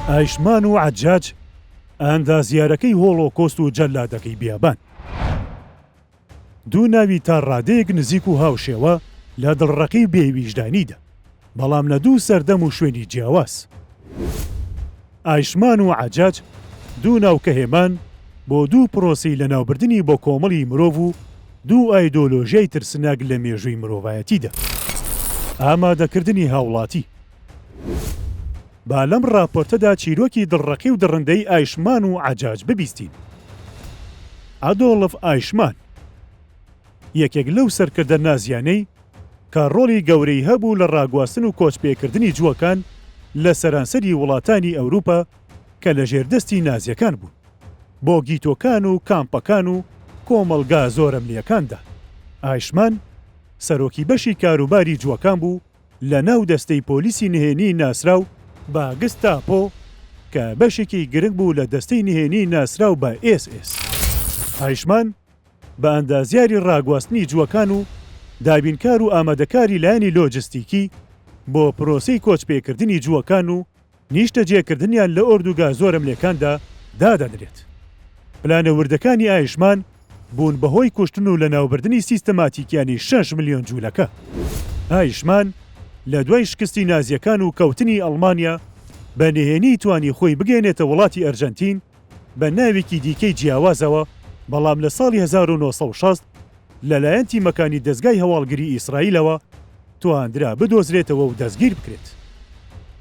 ئایشمان و عەجاج ئەندازیارەکەی هۆڵۆکۆست و جەلادەکەی بیابان. دوو ناوی تا ڕادەیەک نزیک و هاوشێوە لە دڵڕەقی بێویژدانیدا، بەڵام لە دوو سەردەم و شوێنی جیاواز. ئایشمان و عەجاج دوو ناوکە هێمان بۆ دوو پرۆسی لە ناوبردنی بۆ کۆمەڵی مرۆڤ و دوو ئایدۆلۆژیای ترسناک لە مێژووی مرۆڤایەتیدا. ئامادەکردنی هاوڵاتی. با لەم راپۆرتەدا چیرۆکی دڵڕەقی و دڕندەی ئایشمان و عەجاج ببیستین. ئادۆڵف ئایشمان یەکێک لەو سەرکردە نازیانەی کە ڕۆڵی گەورەی هەبوو لە ڕاگواستن و کۆچپێکردنی جووەکان لە سەرانسەری وڵاتانی ئەوروپا کە لە ژێردەستی نازیەکان بوون، بۆ گیتۆکان و کامپەکان و کۆمەڵگا زۆرەملیەکاندا. ئایشمان سەرۆکی بەشی کاروباری جووەکان بوو لە ناو دەستەی پۆلیسی نهێنی ناسراو بە گستاپۆ کە بەشێکی گرنگ بوو لە دەستەی نهێنی ناسراو بە SS. ئایشمان بە ئەندازیاری ڕاگواستنی جووەکان و دابینکار و ئامادەکاری لایەنی لۆجستیکی بۆ پرۆسەی کۆچپێکردنی جووەکان و نیشتەجێکردنیان لە ئۆردوگا زۆرەملێکاندا دادەنرێت. پلانە وردەکانی ئایشمان بوون بەهۆی کوشتن و لە ناوبردنی سیستەماتیکیانی 6 ملیۆن جوولەکە. ئایشمان لە دوای شکستی نازیەکان و کەوتنی ئەڵمانیا بە نهێنی توانی خۆی بگەێنێتە وڵاتی ئەرجەنتین بە ناوێکی دیکەی جیاوازەوە، بەڵام لە ساڵی 1960 لەلایەن تیمەکانی دەستگای هەواڵگری ئیسرائیلەوە تواندرا بدۆزرێتەوە و دەستگیر بکرێت.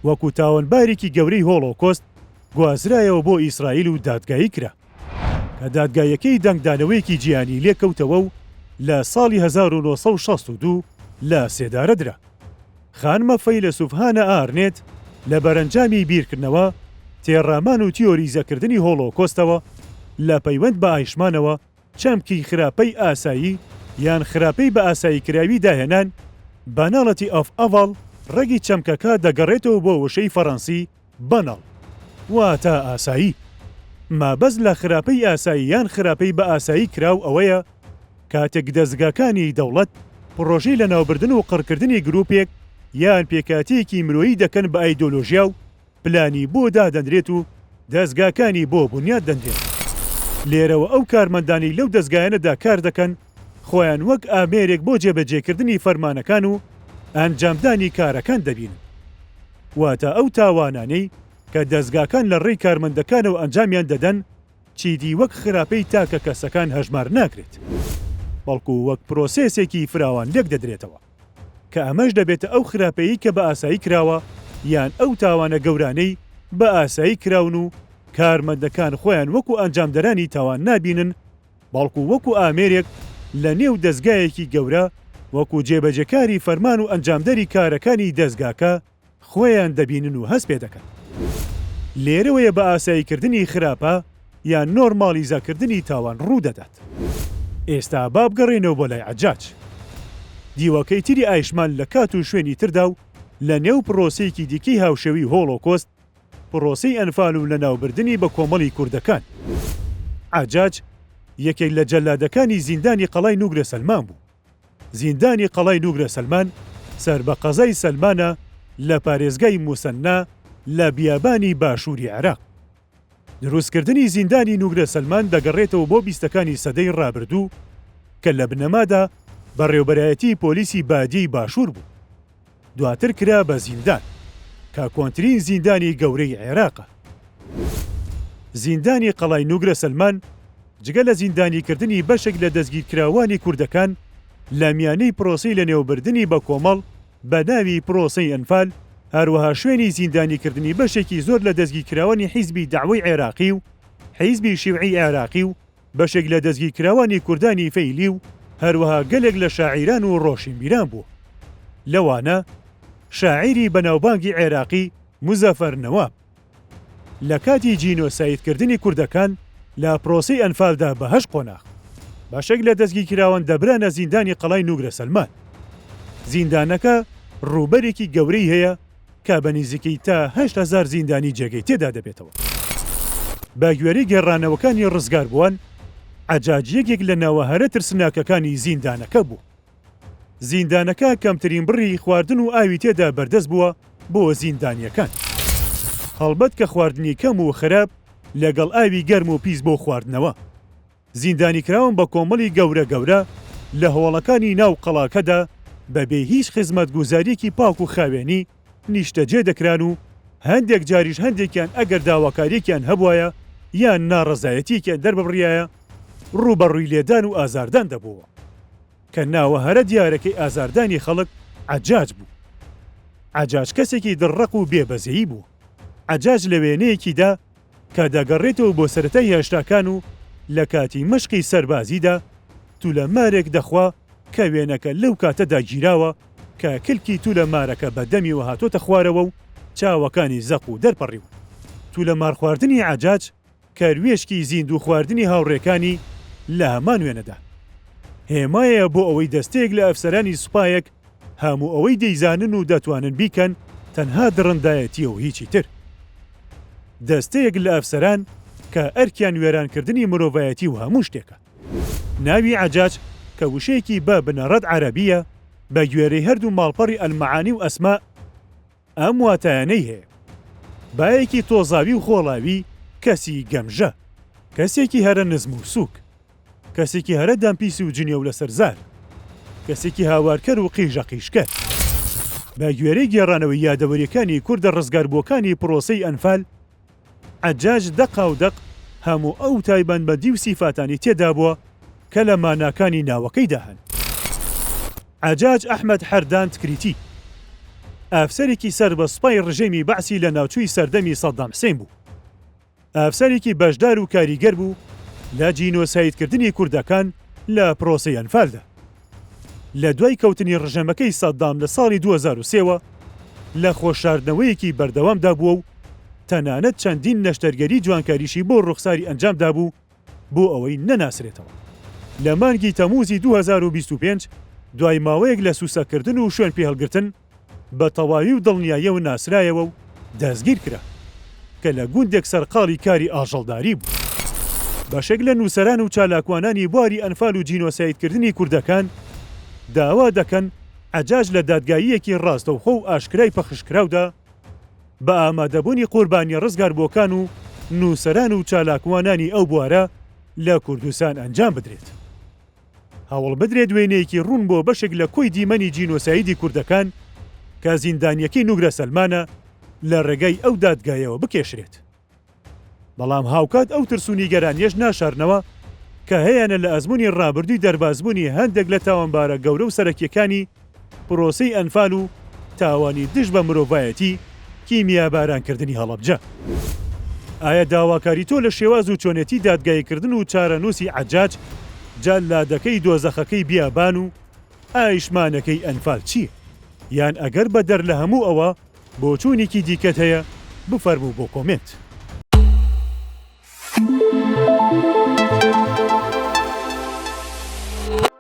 وەکو تاوانبارێکی گەورەی هۆڵۆکۆست گوازرایەوە بۆ ئیسرائیل و دادگایی کرا کە دادگایەکەی دەنگدانەوەیەکی جیهانی لێکەوتەوە و لە ساڵی 1962 لە سێدارە درا. خانمە فەیلسوف هانە ئارنێت لە بەرەنجامی بیرکردنەوە، تێڕامان و تیۆریزەکردنی هۆڵۆکۆستەوە لە پەیوەند بە ئایشمانەوە چەمکی خراپەی ئاسایی یان خراپەی بە ئاسایی کراوی داهێنان بەناڵەتی ئەڤڵ ڕێگی چەمکەکە دەگەڕێتەوە بۆ وشەی فەڕەنسی بەناڵ واتە ئاسایی. مابەز لە خراپەی ئاسایی یان خراپەی بە ئاسایی کراو ئەوەیە کاتێک دەستگاکانی دەوڵەت پرۆژەی لە ناوبردن و قڕکردنی گروپێک یان پێکاتیەکی مرۆیی دەکەن بە ئایدۆلۆژیا و پلانی بۆ دادەنرێت و دەستگاکانی بۆ بنیاد دەنرێت. لێرەوە ئەو کارمەندانی لەو دەستگایانەدا کار دەکەن خۆیان وەک ئامێرێک بۆ جێبەجێکردنی فەرمانەکان و ئەنجامدانی کارەکان دەبینن. واتە ئەو تاوانانەی کە دەستگاکان لە ڕێی کارمەندەکانەوە ئەنجامیان دەدەن چیدی وەک خراپەی تاکە کەسەکان هەژمار ناکرێت، بەڵکو وەک پرۆسێسێکی فراوان لێک دەدرێتەوە کە ئەمەش دەبێتە ئەو خراپەیی کە بە ئاسایی کراوە یان ئەو تاوانە گەورانەی بە ئاسایی کراون و کارمەندەکان خۆیان وەکو ئەنجامدەرانی تاوان نابینن، بەڵکو وەکو ئامێرێک لە نێو دەستگایەکی گەورە وەکو جێبەجێکاری فەرمان و ئەنجامدەری کارەکانی دەستگاکە خۆیان دەبینن و هەست پێ دەکەن. لێرەوەیە بە ئاساییکردنی خراپە یان نۆرمالیزاکردنی تاوان ڕوودەدات. ئێستا با بگەڕێنەوە بۆ لای عەجاج. دیوەکەی تری ئایشمان لە کات و شوێنی تردا و لە نێو پرۆسەیەکی دیکەی هاوشێوی هۆڵۆکۆست، پرۆسەی ئەنفال و لە ناوبردنی بە کۆمەڵی کوردەکان. عەجاج یەکێک لە جەلادەکانی زیندانی قەڵای نوگرە سەلمان بوو. زیندانی قەڵای نوگرە سەلمان سەر بە قەزای سەلمانە لە پارێزگای موسەنا لە بیابانی باشووری عێراق. دروستکردنی زیندانی نوگرە سەلمان دەگەڕێتەوە بۆ بیستەکانی سەدەی ڕابردوو کە لە بنەمادا بەڕێوەبەرایەتی پۆلیسی بادیەی باشوور بوو. دواتر کرا بە زیندان کە کۆنترین زیندانی گەورەی عێراقە. زیندانی قەڵای نوگرە سەلمان جگە لە زیندانیکردنی بەشێک لە دەستگیرکراوانی کوردەکان لە میانەی پرۆسەی لە نێوبردنی بە کۆمەڵ بە ناوی پرۆسەی ئەنفال، هەروەها شوێنی زیندانیکردنی بەشێکی زۆر لە دەستگیرکراوانی حیزبی داعوەی عێراقی و حیزبی شیوعی عێراقی و بەشێک لە دەستگیرکراوانی کوردانی فەیلی و هەروەها گەلێک لە شاعیران و ڕۆشنبیران بوو. لەوانە شاعیری بەناوبانگی عێراقی موزەفەر نەواب لە کاتی جینۆسایدکردنی کوردەکان لە پرۆسەی ئەنفالدا بەهەش قۆناغ بەشێک لە دەستگیرکراوان دەبرانە زیندانی قەڵای نوگرە سەلمان. زیندانەکە ڕووبەرێکی گەورەی هەیە کە بە نزیکەی تا 8,000 زیندانی جێگەی تێدا دەبێتەوە. بە گوێرەی گێڕانەوەکانی ڕزگار بووان، عەجاج یەکێک لە ناوەهارە ترسناکەکانی زیندانەکە بوو. زیندانەکە کەمترین بڕی خواردن و ئاوی تێدا بەردەست بووە بۆ زیندانیەکان. هەڵبەت کە خواردنی کەم و خراپ لەگەڵ ئاوی گەرم و پیس بۆ خواردنەوە. زیندانی کراون بە کۆمەڵی گەورە گەورە لە هەوڵەکانی ناو قەڵاکەدا بەبێ هیچ خزمەتگوزاریەکی پاک و خاوێنی نیشتەجێ دەکران و هەندێک جاریش هەندێکیان ئەگەر داواکاریەکیان هەبوایە یان ناڕەزایەتیەکیان دەربڕایە ڕوبەڕووی لێدان و ئازاردان دەبووە کە ناوە هەرە دیارەکەی ئازاردانی خەڵک عەجاج بوو. عەجاج کەسێکی دڕەق و بێبەزەیی بوو. عەجاج لە وێنەیەکیدا کە دەگەڕێتەوە بۆ سەرەتای هێشتاکان و لە کاتی مشقی سەربازیدا تولە مارێک دەخوا کە وێنەکە لەو کاتەدا گیراوە کە کلکی تولە مارەکە بەدەمی و هاتۆتە خوارەوە و چاوەکانی زەق و دەرپەڕیوە. تولە مار خواردنی عەجاج کاروێشکی زیندوو خواردنی هاوڕێکانی لە هەمان وێنەدا. هێمایە بۆ ئەوەی دەستێک لە ئەفسەرانی سوپایەک هەموو ئەوەی دەیزانن و دەتوانن بیکەن تەنها دڕندایەتیە و هیچی تر. دەستەیەک لە ئەفسەران کە ئەرکیان وێرانکردنی مرۆڤایەتی و هەموو شتێکە. ناوی عەجاج کە وشەیەکی بە بنەڕەت عەرەبیە بە گوێرەی هەردوو ماڵپەڕی ئەلمەعانی و ئەسما ئەم واتایانەی هەیە. بایەکی تۆزاوی و خۆڵاوی کەسی گەمژە، کەسێکی هەرە نزم و سووک، کەسێکی هەرە دامپیسی و جنێ و لەسەرزار، کەسێکی هاوارکەر و قیژە قیشکەر. بە گوێرەی گێڕانەوەی یادەوەریەکانی کوردە ڕزگاربووەکانی پرۆسەی ئەنفال، عەجاج دەقا و دەق هەموو ئەو تایبەتمەندی و سیفاتانی تێدا بووە کە لە ماناکانی ناوەکەیدا هەن. عەجاج ئەحمەد حەردان تکریتی ئافسەرێکی سەر بە سوپای ڕژێمی بەعسی لە ناوچووی سەردەمی سەدام حوسێن بوو. ئافسەرێکی بەشدار و کاریگەر بوو لە جینۆسایدکردنی کوردەکان لە پرۆسەی ئەنفالدا. لە دوای کەوتنی ڕژەمەکەی سەدام لە ساڵی 2003ەوە لە خۆشاردنەوەیەکی بەردەوامدا بووە و تەنانەت چەندین نەشتەرگەری جوانکاریشی بۆ ڕوخساری ئەنجامدا بوو بۆ ئەوەی نەناسرێتەوە. لە مانگی تەمووزی 2025 دوای ماوەیەک لە سوسەکردن و شوێن پێهەڵگرتن بە تەواوی و دڵنیایە و ناسرایەوە و دەستگیر کرا کە لە گوندێک سەرقاڵی کاری ئاژەڵداری بوو. بەشێک لە نووسەران و چالاکوانانی بواری ئەنفال و جینۆسایدکردنی کوردەکان داوا دەکەن عەجاج لە دادگاییەکی ڕاستەوخۆ و ئاشکرای پەخشکراودا بە ئامادەبوونی قوربانی ڕزگاربووەکان و نووسەران و چالاکوانانی ئەو بوارە لە کوردستان ئەنجام بدرێت. هەوڵ بدرێت وێنەیەکی ڕوون بۆ بەشێک لە کۆی دیمەنی جینۆسایدی کوردەکان کە زیندانیەکەی نوگرە سەلمانە لە ڕێگەی ئەو دادگایەوە بکێشرێت. بەڵام هاوکات ئەو ترسونی گەرانیەش ناشارنەوە کە هەیەنە لە ئەزمموی ڕابردووی دەربازبوونی هەندێک لە تاوانبارە گەورە و سەرەکیەکانی پرۆسەی ئەنفال و تاوانی دژ بە مرۆڤایەتی کیمیا بارانکردنی هەڵەبجە. ئایا داواکاری تۆ لە شێواز و چۆنێتی دادگاییکردن و چارەنووسی عەجاج جەلادەکەی دۆزەخەکەی بیابان و ئایشمانەکەی ئەنفال چییە؟ یان ئەگەر بەدەر لە هەموو ئەوە بۆچوونێکی دیکەت هەیە بفەرموو بۆ کۆمنت.